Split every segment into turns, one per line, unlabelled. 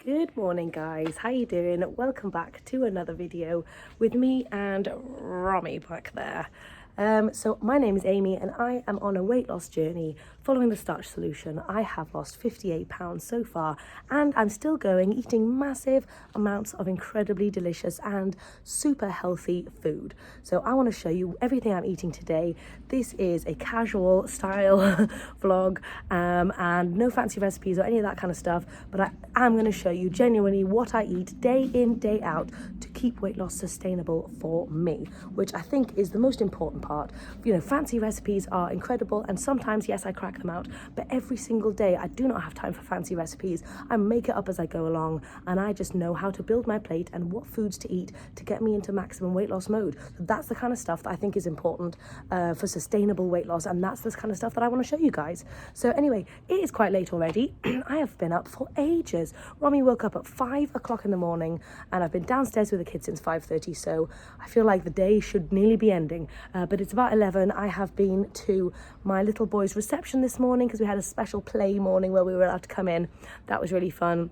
Good morning guys, how you doing? Welcome back to another video with me and Romy back there. So my name is Amy and I am on a weight loss journey following the Starch Solution. I have lost 58 pounds so far and I'm still going, eating massive amounts of incredibly delicious and super healthy food. So I want to show you everything I'm eating today. This is a casual style vlog and no fancy recipes or any of that kind of stuff, but I'm going to show you genuinely what I eat day in, day out to keep weight loss sustainable for me, which I think is the most important part. You know, fancy recipes are incredible and sometimes, yes, I crack them out, but every single day I do not have time for fancy recipes. I make it up as I go along and I just know how to build my plate and what foods to eat to get me into maximum weight loss mode. So that's the kind of stuff that I think is important for sustainable weight loss, and that's the kind of stuff that I want to show you guys. So anyway, it is quite late already. I have been up for ages. Romy woke up at 5 o'clock in the morning and I've been downstairs with the kids since 5:30, so I feel like the day should nearly be ending, but it's about 11. I have been to my little boy's reception this morning because we had a special play morning where we were allowed to come in. That was really fun.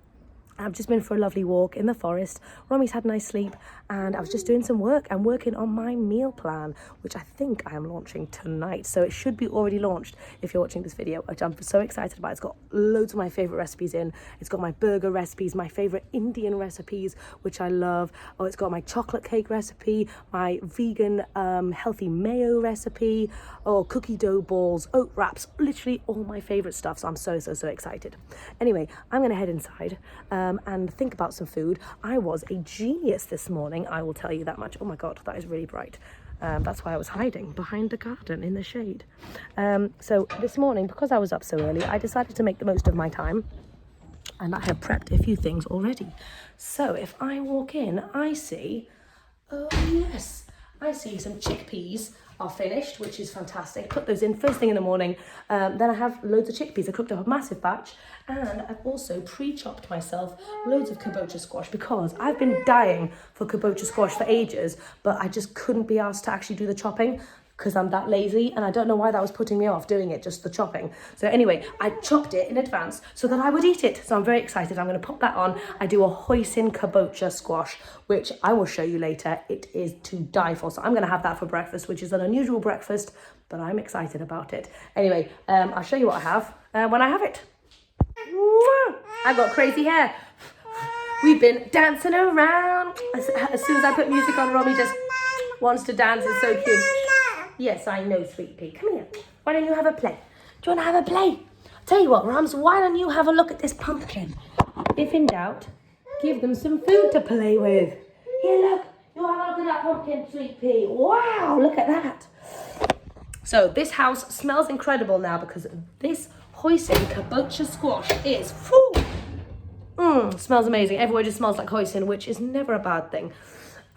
I've just been for a lovely walk in the forest. Romy's had a nice sleep and I was just doing some work. I'm working on my meal plan, which I think I am launching tonight. So it should be already launched if you're watching this video, which I'm so excited about. It's got loads of my favorite recipes in. It's got my burger recipes, my favorite Indian recipes, which I love. Oh, it's got my chocolate cake recipe, my vegan healthy mayo recipe, cookie dough balls, oat wraps, literally all my favorite stuff. So I'm so excited. Anyway, I'm gonna head inside and think about some food. I was a genius this morning, I will tell you that much. Oh my God, that is really bright. That's why I was hiding behind the garden in the shade. So this morning, because I was up so early, I decided to make the most of my time and I have prepped a few things already. So if I walk in, I see, oh yes, I see some chickpeas are finished, which is fantastic. Put those in first thing in the morning. Then I have loads of chickpeas. I cooked up a massive batch and I've also pre-chopped myself loads of kabocha squash because I've been dying for kabocha squash for ages, but I just couldn't be asked to actually do the chopping because I'm that lazy and I don't know why that was putting me off doing it, just the chopping. So anyway, I chopped it in advance so that I would eat it. So I'm very excited. I'm going to pop that on. I do a hoisin kabocha squash, which I will show you later. It is to die for. So I'm going to have that for breakfast, which is an unusual breakfast, but I'm excited about it. Anyway, I'll show you what I have when I have it. I've got crazy hair. We've been dancing around. As soon as I put music on, Romy just wants to dance. It's so cute. Yes, I know, sweet pea. Come here. Why don't you have a play? Do you want to have a play? Tell you what, Rams, why don't you have a look at this pumpkin? If in doubt, give them some food to play with. Here, look. You have a look at that pumpkin, sweet pea. Wow, look at that. So this house smells incredible now because this hoisin kabocha squash is smells amazing. Everywhere just smells like hoisin, which is never a bad thing.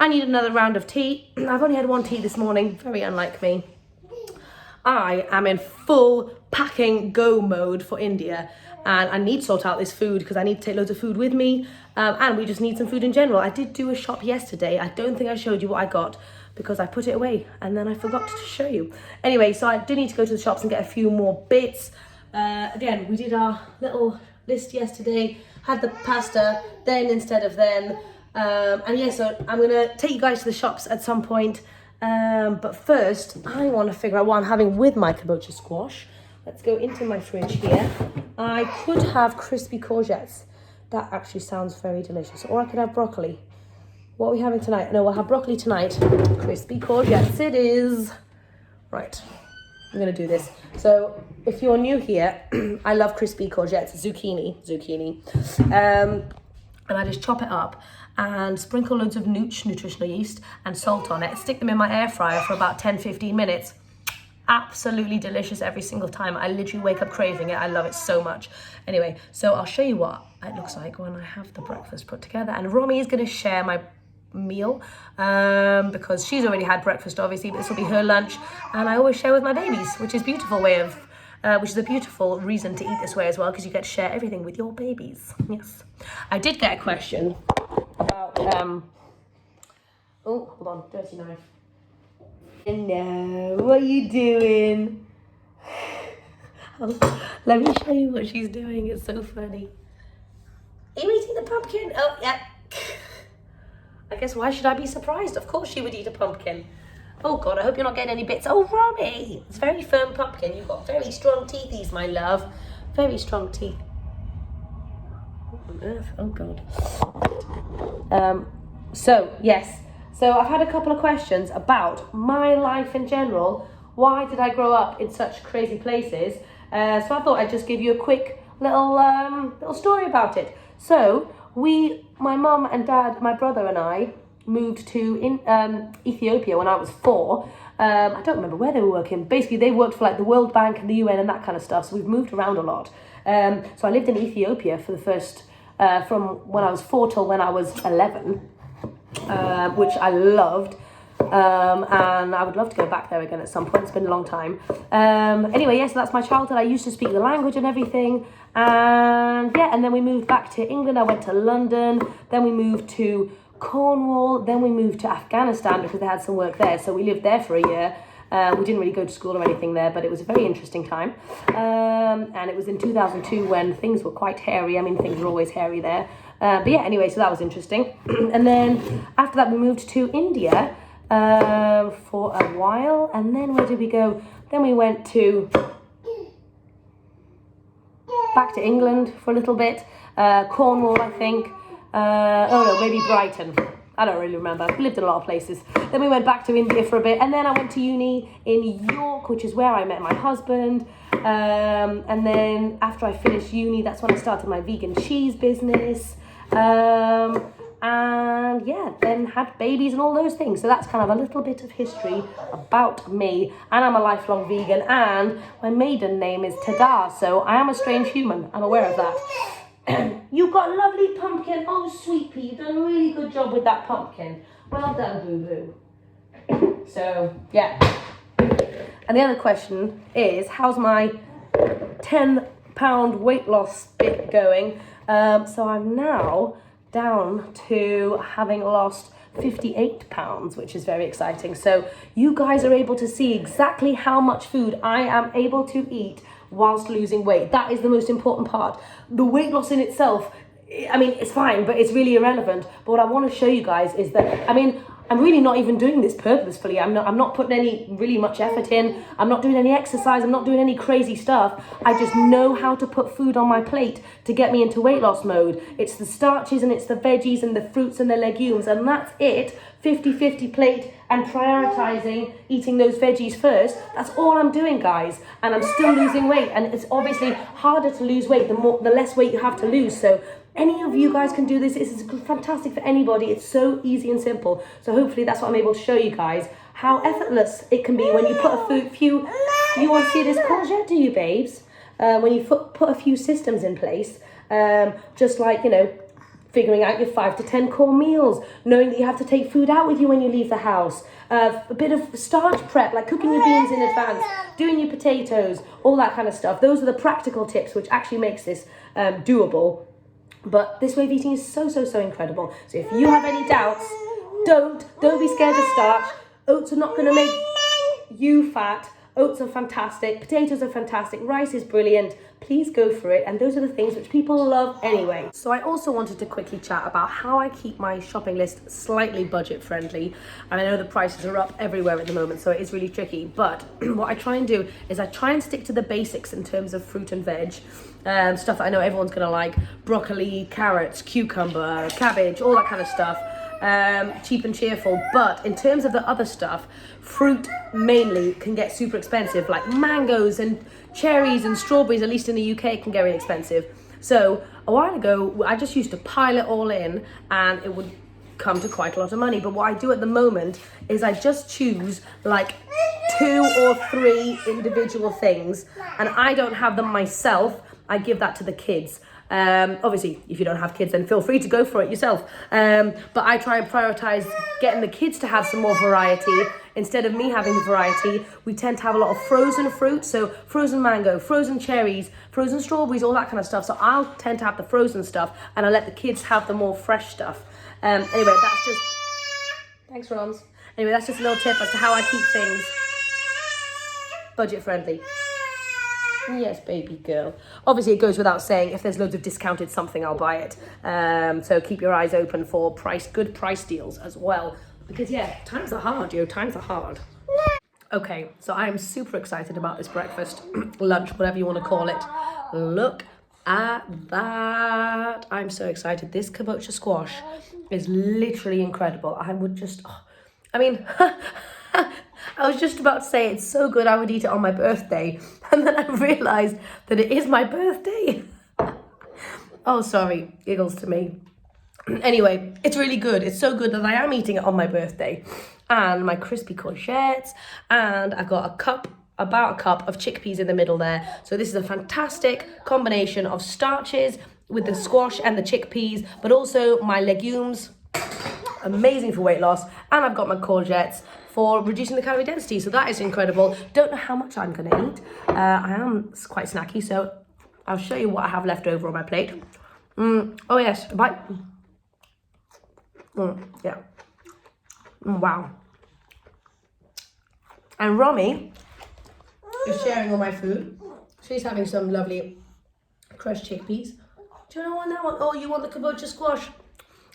I need another round of tea. I've only had one tea this morning, very unlike me. I am in full packing go mode for India and I need to sort out this food because I need to take loads of food with me and we just need some food in general. I did do a shop yesterday. I don't think I showed you what I got because I put it away and then I forgot to show you. Anyway, so I do need to go to the shops and get a few more bits. Again, we did our little list yesterday, had the pasta then instead of then. And yeah, so I'm going to take you guys to the shops at some point. But first, I want to figure out what I'm having with my kabocha squash. Let's go into my fridge here. I could have crispy courgettes. That actually sounds very delicious. Or I could have broccoli. What are we having tonight? No, we'll have broccoli tonight. Crispy courgettes it is. Right, I'm going to do this. So if you're new here, I love crispy courgettes, zucchini. And I just chop it up and sprinkle loads of nutritional yeast and salt on it. Stick them in my air fryer for about 10-15 minutes. Absolutely delicious every single time. I literally wake up craving it. I love it so much. Anyway, so I'll show you what it looks like when I have the breakfast put together. And Romy is going to share my meal because she's already had breakfast, obviously, but this will be her lunch. And I always share with my babies, which is a beautiful way of which is a beautiful reason to eat this way as well, because you get to share everything with your babies. Yes. I did get a question about, oh, hold on, dirty knife. Hello, what are you doing? Oh, let me show you what she's doing, it's so funny. Are you eating the pumpkin? Oh, yeah. I guess why should I be surprised? Of course she would eat a pumpkin. Oh God, I hope you're not getting any bits. Oh, Robbie, it's a very firm pumpkin. You've got very strong teethies, my love. Very strong teeth. What on earth? Oh God. So, yes. So I've had a couple of questions about my life in general. Why did I grow up in such crazy places? So I thought I'd just give you a quick little story about it. So my mum and dad, my brother and I moved to Ethiopia when I was 4. I don't remember where they were working. Basically, they worked for like the World Bank and the UN and that kind of stuff. So we've moved around a lot. So I lived in Ethiopia for the first, from when I was 4 till when I was 11, which I loved. And I would love to go back there again at some point. It's been a long time. Anyway, yes, so that's my childhood. I used to speak the language and everything. And yeah, and then we moved back to England. I went to London. Then we moved to Cornwall. Then we moved to Afghanistan because they had some work there. So we lived there for a year. We didn't really go to school or anything there, but it was a very interesting time. And it was in 2002 when things were quite hairy. I mean, things were always hairy there. But yeah, anyway, so that was interesting. And then after that, we moved to India for a while. And then where did we go? Then we went back to England for a little bit. Cornwall, I think. Oh no, maybe Brighton. I don't really remember. We lived in a lot of places. Then we went back to India for a bit. And then I went to uni in York, which is where I met my husband. And then after I finished uni, that's when I started my vegan cheese business. And yeah, then had babies and all those things. So that's kind of a little bit of history about me. And I'm a lifelong vegan. And my maiden name is Tada. So I am a strange human. I'm aware of that. You've got a lovely pumpkin. Oh, sweet pea, you've done a really good job with that pumpkin. Well done, boo-boo. So, yeah. And the other question is, how's my 10-pound weight loss bit going? So I'm now down to having lost 58 pounds, which is very exciting. So you guys are able to see exactly how much food I am able to eat whilst losing weight. That is the most important part. The weight loss in itself, I mean, it's fine, but it's really irrelevant. But what I want to show you guys is that, I mean, I'm really not even doing this purposefully. I'm not putting any really much effort in. I'm not doing any exercise. I'm not doing any crazy stuff. I just know how to put food on my plate to get me into weight loss mode. It's the starches and it's the veggies and the fruits and the legumes, and that's it. 50-50 plate and prioritizing eating those veggies first. That's all I'm doing, guys. And I'm still losing weight. And it's obviously harder to lose weight the less weight you have to lose. So any of you guys can do this. This is fantastic for anybody. It's so easy and simple. So hopefully that's what I'm able to show you guys, how effortless it can be when you put a few, you want to see this courgette, do you, babes? When you put a few systems in place, just like, you know, figuring out your 5 to 10 core meals, knowing that you have to take food out with you when you leave the house, a bit of starch prep, like cooking your beans in advance, doing your potatoes, all that kind of stuff. Those are the practical tips, which actually makes this doable. But this way of eating is so incredible. So if you have any doubts, don't be scared of starch. Oats are not going to make you fat. Oats are fantastic. Potatoes are fantastic. Rice is brilliant. Please go for it. And those are the things which people love anyway. So I also wanted to quickly chat about how I keep my shopping list slightly budget friendly. And I know the prices are up everywhere at the moment, so it is really tricky. But what I try and do is I try and stick to the basics in terms of fruit and veg. Stuff that I know everyone's going to like. Broccoli, carrots, cucumber, cabbage, all that kind of stuff. Cheap and cheerful. But in terms of the other stuff, fruit mainly can get super expensive, like mangoes and cherries and strawberries, at least in the UK, can get really expensive. So a while ago, I just used to pile it all in and it would come to quite a lot of money. But what I do at the moment is I just choose like 2 or 3 individual things, and I don't have them myself. I give that to the kids. Obviously, if you don't have kids, then feel free to go for it yourself. But I try and prioritize getting the kids to have some more variety. Instead of me having the variety, we tend to have a lot of frozen fruit. So frozen mango, frozen cherries, frozen strawberries, all that kind of stuff. So I'll tend to have the frozen stuff and I let the kids have the more fresh stuff. Anyway, that's just... Thanks, Roms. Anyway, that's just a little tip as to how I keep things budget friendly. Yes, baby girl. Obviously, it goes without saying, if there's loads of discounted something, I'll buy it. So keep your eyes open for good price deals as well. Because yeah, times are hard, times are hard. Okay, so I am super excited about this breakfast, lunch, whatever you want to call it. Look at that. I'm so excited. This kabocha squash is literally incredible. I would just, I mean, I was just about to say it's so good I would eat it on my birthday. And then I realized that it is my birthday. Oh, sorry, giggles to me. Anyway, it's really good. It's so good that I am eating it on my birthday. And my crispy courgettes, and I've got about a cup of chickpeas in the middle there. So this is a fantastic combination of starches with the squash and the chickpeas, but also my legumes, amazing for weight loss. And I've got my courgettes for reducing the calorie density. So that is incredible. Don't know how much I'm gonna eat. I am quite snacky, so I'll show you what I have left over on my plate. Oh yes, a bite. Yeah. Wow. And Romy is sharing all my food. She's having some lovely crushed chickpeas. Do you want that one? Oh, you want the kabocha squash?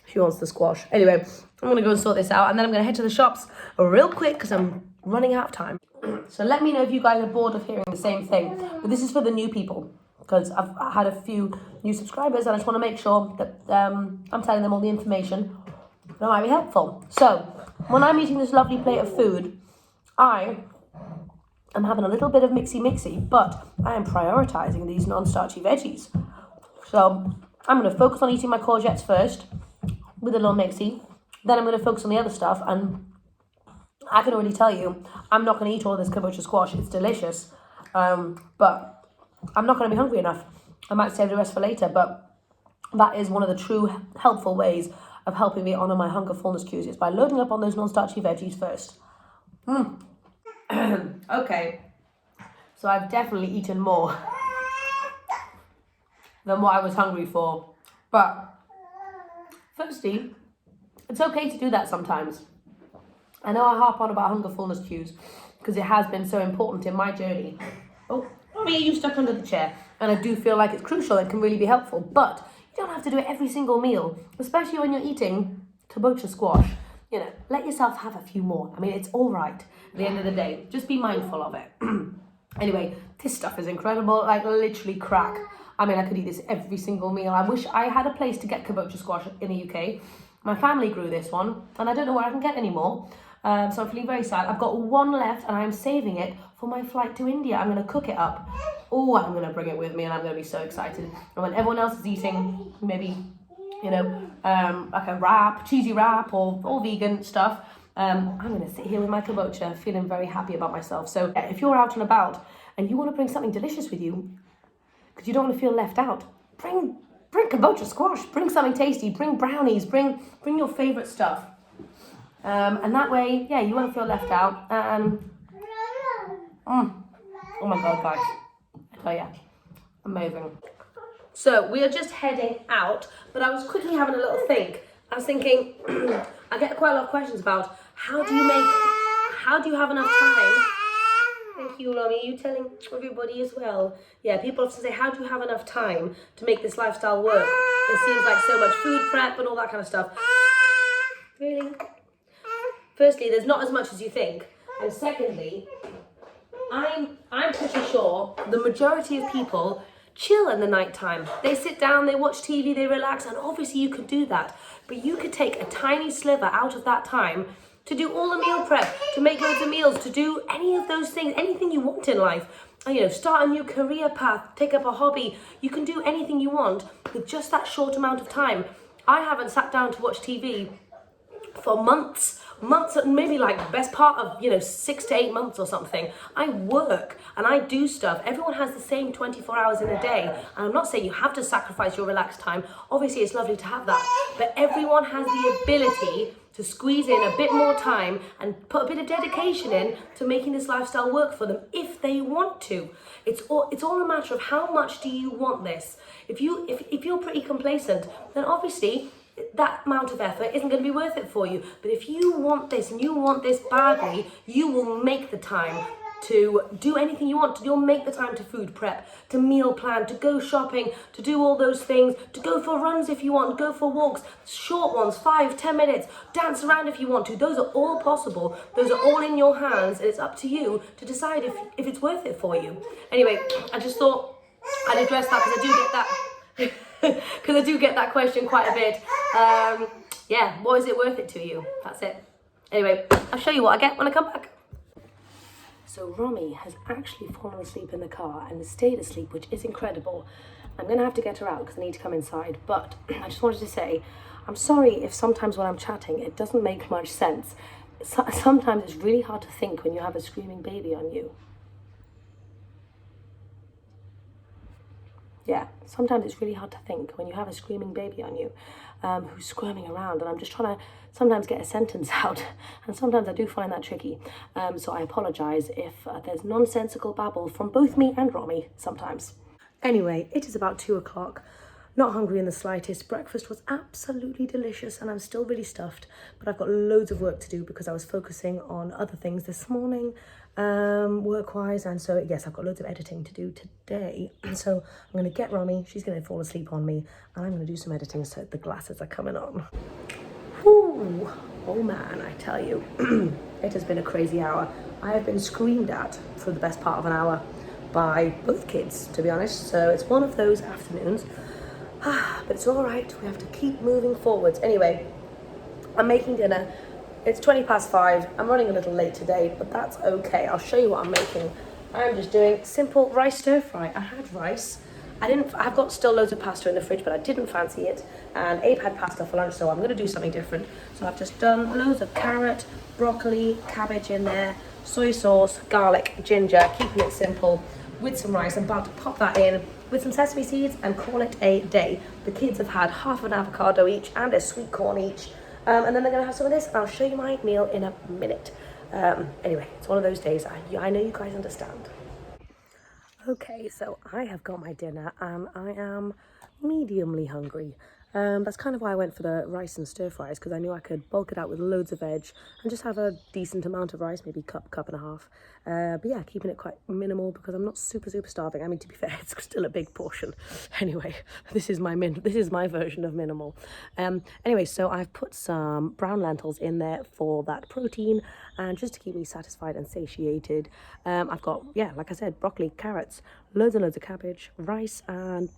She wants the squash. Anyway, I'm going to go and sort this out, and then I'm going to head to the shops real quick because I'm running out of time. So let me know if you guys are bored of hearing the same thing. But this is for the new people, because I've had a few new subscribers, and I just want to make sure that I'm telling them all the information that might be helpful. So when I'm eating this lovely plate of food, I am having a little bit of mixy, but I am prioritizing these non-starchy veggies. So I'm going to focus on eating my courgettes first with a little mixy. Then I'm going to focus on the other stuff, and I can already tell you, I'm not going to eat all of this kabocha squash. It's delicious, but I'm not going to be hungry enough. I might save the rest for later, but that is one of the true helpful ways of helping me honor my hunger fullness cues, is by loading up on those non-starchy veggies first. Okay, so I've definitely eaten more than what I was hungry for. But firstly, it's okay to do that sometimes. I know I harp on about hunger fullness cues because it has been so important in my journey. Oh, Mommy, you stuck under the chair. And I do feel like it's crucial and can really be helpful. But you don't have to do it every single meal, especially when you're eating kabocha squash. Let yourself have a few more. I mean, it's all right at the end of the day. Just be mindful of it. Anyway, this stuff is incredible, like literally crack. I mean, I could eat this every single meal. I wish I had a place to get kabocha squash in the UK. My family grew this one, and I don't know where I can get any more. So I'm feeling very sad. I've got one left, and I'm saving it for my flight to India. I'm going to cook it up. Oh, I'm going to bring it with me, and I'm going to be so excited. And when everyone else is eating, maybe, like a wrap, cheesy wrap, or all vegan stuff, I'm going to sit here with my kabocha, feeling very happy about myself. So if you're out and about, and you want to bring something delicious with you, because you don't want to feel left out, bring kabocha squash, bring something tasty, bring brownies, bring your favorite stuff. And that way, yeah, you won't feel left out. Oh my God, guys, I tell ya, amazing. So we are just heading out, but I was quickly having a little think. I was thinking, I get quite a lot of questions about how do you have enough time? Thank you, Romy. Are you telling everybody as well? Yeah, people often say, how do you have enough time to make this lifestyle work? It seems like so much food prep and all that kind of stuff. Really? Firstly, there's not as much as you think. And secondly, I'm pretty sure the majority of people chill in the night time. They sit down, they watch TV, they relax, and obviously you could do that. But you could take a tiny sliver out of that time to do all the meal prep, to make loads of meals, to do any of those things, anything you want in life. Start a new career path, take up a hobby. You can do anything you want with just that short amount of time. I haven't sat down to watch TV for months, maybe like the best part of 6 to 8 months or something. I work and I do stuff. Everyone has the same 24 hours in a day, and I'm not saying you have to sacrifice your relaxed time. Obviously it's lovely to have that, but everyone has the ability to squeeze in a bit more time and put a bit of dedication in to making this lifestyle work for them if they want to. It's all a matter of how much do you want this. If you're pretty complacent, then obviously that amount of effort isn't going to be worth it for you. But if you want this and you want this badly, you will make the time to do anything you want. You'll make the time to food prep, to meal plan, to go shopping, to do all those things, to go for runs if you want, go for walks, short ones, 5-10 minutes, dance around if you want to. Those are all possible. Those are all in your hands. It's up to you to decide if it's worth it for you. Anyway, I just thought I'd address that because I do get that because I do get that question quite a bit. Yeah, what is it worth it to you? That's it. Anyway, I'll show you what I get when I come back. So Romy has actually fallen asleep in the car and has stayed asleep, which is incredible. I'm going to have to get her out because I need to come inside. But I just wanted to say, I'm sorry if sometimes when I'm chatting, it doesn't make much sense. Sometimes it's really hard to think when you have a screaming baby on you. Yeah, sometimes it's really hard to think when you have a screaming baby on you who's squirming around, and I'm just trying to sometimes get a sentence out, and sometimes I do find that tricky. So I apologise if there's nonsensical babble from both me and Romy sometimes. Anyway, it is about 2 o'clock. Not hungry in the slightest. Breakfast was absolutely delicious and I'm still really stuffed, but I've got loads of work to do because I was focusing on other things this morning, work-wise, and so yes, I've got loads of editing to do today. So I'm going to get Romy, she's going to fall asleep on me, and I'm going to do some editing so the glasses are coming on. Whew. Oh man, I tell you, it has been a crazy hour. I have been screamed at for the best part of an hour by both kids, to be honest, so it's one of those afternoons. But it's all right, we have to keep moving forwards. Anyway, I'm making dinner. It's 5:20. I'm running a little late today, but that's okay. I'll show you what I'm making. I'm just doing simple rice stir fry. I had rice. I've got still loads of pasta in the fridge, but I didn't fancy it. And Abe had pasta for lunch, so I'm gonna do something different. So I've just done loads of carrot, broccoli, cabbage in there, soy sauce, garlic, ginger, keeping it simple with some rice. I'm about to pop that in with some sesame seeds and call it a day. The kids have had half an avocado each and a sweet corn each. And then they're gonna have some of this, and I'll show you my meal in a minute. Anyway, it's one of those days. I know you guys understand. Okay, so I have got my dinner and I am mediumly hungry. That's kind of why I went for the rice and stir fries, because I knew I could bulk it out with loads of veg and just have a decent amount of rice, maybe cup and a half. But yeah, keeping it quite minimal because I'm not super starving. I mean, to be fair, it's still a big portion. Anyway, this is my version of minimal. Anyway, so I've put some brown lentils in there for that protein and just to keep me satisfied and satiated. I've got, yeah, like I said, broccoli, carrots, loads and loads of cabbage, rice, and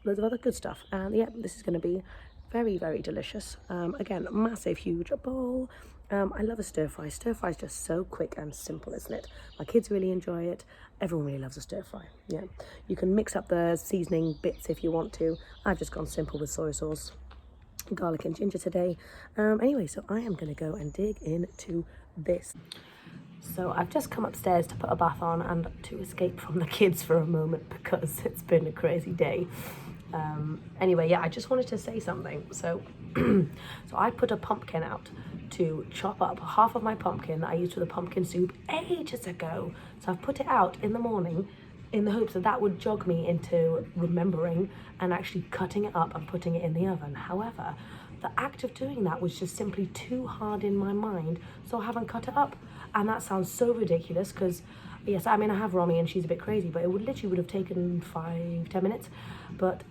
loads of other good stuff. And yeah, this is going to be very delicious. Again, massive huge bowl. I love a stir fry. Stir fry is just so quick and simple, isn't it? My kids really enjoy it. Everyone really loves a stir fry. Yeah, you can mix up the seasoning bits if you want to. I've just gone simple with soy sauce, garlic and ginger today. Anyway, so I am going to go and dig into this. So I've just come upstairs to put a bath on and to escape from the kids for a moment because it's been a crazy day. Anyway, yeah, I just wanted to say something. So I put a pumpkin out to chop up half of my pumpkin that I used for the pumpkin soup ages ago. So I've put it out in the morning in the hopes that that would jog me into remembering and actually cutting it up and putting it in the oven. However, the act of doing that was just simply too hard in my mind, so I haven't cut it up. And that sounds so ridiculous because, yes, I mean, I have Romy and she's a bit crazy, but it would have taken 5-10 minutes. But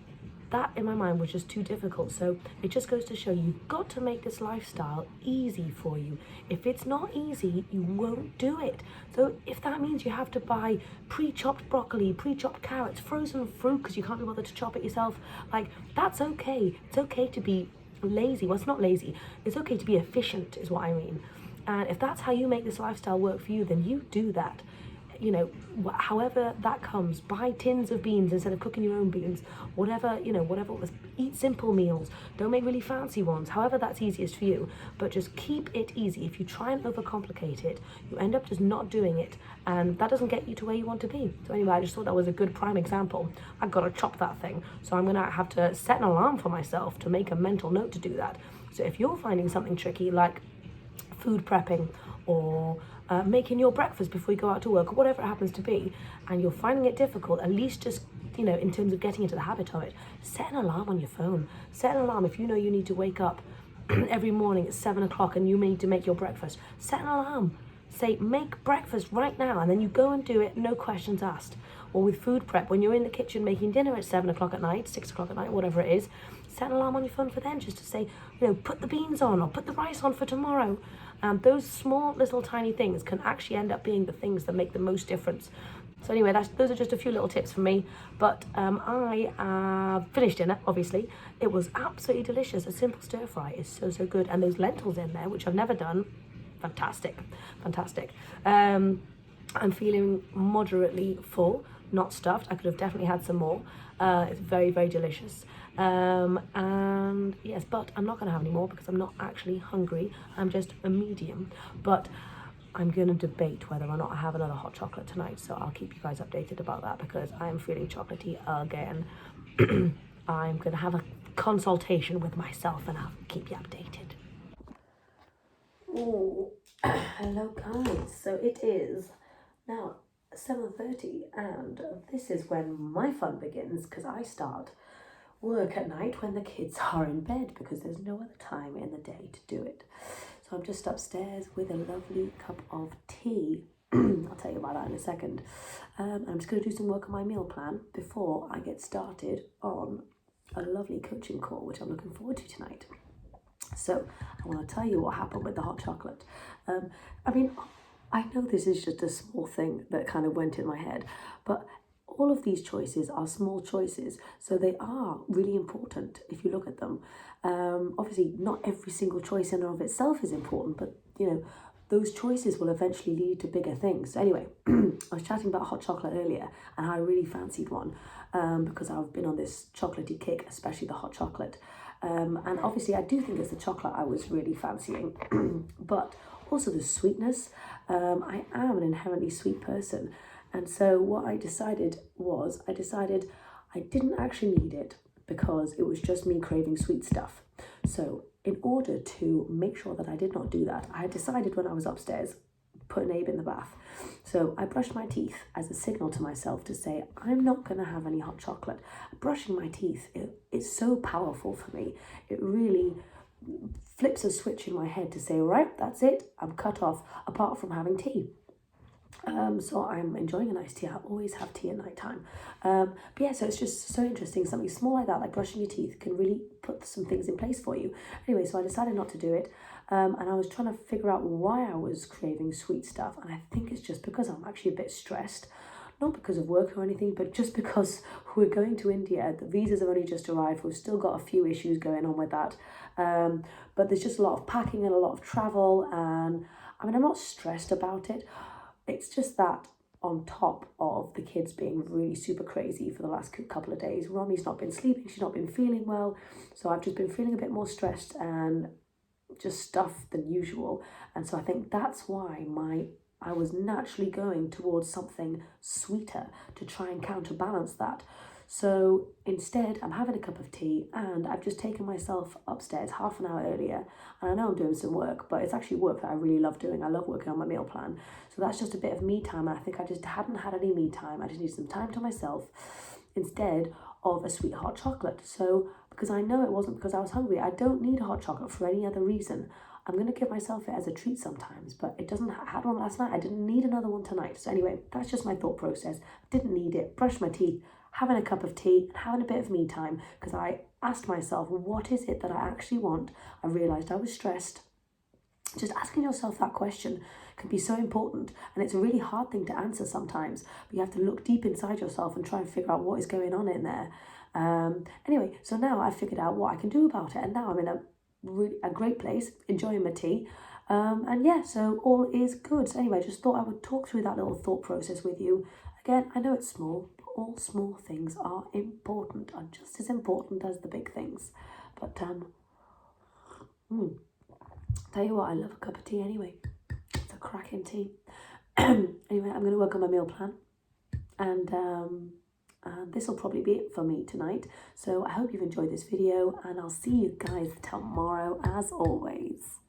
that in my mind was just too difficult. So it just goes to show you've got to make this lifestyle easy for you. If it's not easy, you won't do it. So if that means you have to buy pre-chopped broccoli, pre-chopped carrots, frozen fruit because you can't be bothered to chop it yourself, like, that's okay. It's okay to be lazy. Well, it's not lazy. It's okay to be efficient is what I mean. And if that's how you make this lifestyle work for you, then you do that. You know, however that comes, buy tins of beans instead of cooking your own beans, whatever, eat simple meals, don't make really fancy ones, however that's easiest for you, but just keep it easy. If you try and overcomplicate it, you end up just not doing it, and that doesn't get you to where you want to be. So anyway, I just thought that was a good prime example. I've got to chop that thing, so I'm gonna have to set an alarm for myself to make a mental note to do that. So if you're finding something tricky like food prepping or making your breakfast before you go out to work or whatever it happens to be, and you're finding it difficult, at least just, in terms of getting into the habit of it, set an alarm on your phone. Set an alarm if you know you need to wake up every morning at 7 o'clock and you need to make your breakfast. Set an alarm. say make breakfast right now, and then you go and do it, no questions asked. Or with food prep, when you're in the kitchen making dinner at 7 o'clock at night, 6 o'clock at night, whatever it is, set an alarm on your phone for then, just to say, you know, put the beans on or put the rice on for tomorrow. Those small little tiny things can actually end up being the things that make the most difference. So anyway, those are just a few little tips for me. But I finished dinner, obviously. It was absolutely delicious. A simple stir fry is so, so good. And those lentils in there, which I've never done, fantastic, fantastic. I'm feeling moderately full, not stuffed. I could have definitely had some more. It's very, very delicious. And yes, but I'm not going to have any more because I'm not actually hungry. I'm just a medium. But I'm going to debate whether or not I have another hot chocolate tonight. So I'll keep you guys updated about that because I am feeling chocolatey again. I'm going to have a consultation with myself and I'll keep you updated. Oh, hello guys. So it is now 7:30 and this is when my fun begins because I start work at night when the kids are in bed because there's no other time in the day to do it. So I'm just upstairs with a lovely cup of tea. I'll tell you about that in a second. I'm just going to do some work on my meal plan before I get started on a lovely coaching call, which I'm looking forward to tonight. So I want to tell you what happened with the hot chocolate. I mean, I know this is just a small thing that kind of went in my head, but all of these choices are small choices, so they are really important if you look at them. Obviously, not every single choice in and of itself is important, but you know, those choices will eventually lead to bigger things. So anyway, I was chatting about hot chocolate earlier, and I really fancied one because I've been on this chocolatey kick, especially the hot chocolate. And obviously, I do think it's the chocolate I was really fancying, but also the sweetness. I am an inherently sweet person. And so what I decided was, I didn't actually need it because it was just me craving sweet stuff. So in order to make sure that I did not do that, I had decided when I was upstairs, put an Abe in the bath. So I brushed my teeth as a signal to myself to say, I'm not going to have any hot chocolate. Brushing my teeth is so powerful for me. It really flips a switch in my head to say, right, that's it, I'm cut off, apart from having tea. So I'm enjoying a nice tea. I always have tea at night time. But yeah, so it's just so interesting. Something small like that, like brushing your teeth, can really put some things in place for you. Anyway, so I decided not to do it. And I was trying to figure out why I was craving sweet stuff. And I think it's just because I'm actually a bit stressed. Not because of work or anything, but just because we're going to India. The visas have only just arrived. We've still got a few issues going on with that. But there's just a lot of packing and a lot of travel. And I mean, I'm not stressed about it. It's just that on top of the kids being really super crazy for the last couple of days, Romi's not been sleeping, she's not been feeling well. So I've just been feeling a bit more stressed and just stuffed than usual. And so I think that's why I was naturally going towards something sweeter to try and counterbalance that. So instead, I'm having a cup of tea and I've just taken myself upstairs half an hour earlier. And I know I'm doing some work, but it's actually work that I really love doing. I love working on my meal plan. So that's just a bit of me time. And I think I just hadn't had any me time. I just need some time to myself instead of a sweet hot chocolate. So because I know it wasn't because I was hungry, I don't need a hot chocolate for any other reason. I'm going to give myself it as a treat sometimes, but it doesn't. I had one last night. I didn't need another one tonight. So anyway, that's just my thought process. Didn't need it. Brushed my teeth, having a cup of tea, and having a bit of me time because I asked myself, what is it that I actually want? I realised I was stressed. Just asking yourself that question can be so important, and it's a really hard thing to answer sometimes, but you have to look deep inside yourself and try and figure out what is going on in there. Anyway, so now I've figured out what I can do about it, and now I'm in a great place, enjoying my tea. And yeah, so all is good. So anyway, just thought I would talk through that little thought process with you. Again, I know it's small, but all small things are important, are just as important as the big things. But tell you what, I love a cup of tea anyway. It's a cracking tea. Anyway, I'm going to work on my meal plan, and this will probably be it for me tonight. So I hope you've enjoyed this video, and I'll see you guys tomorrow as always.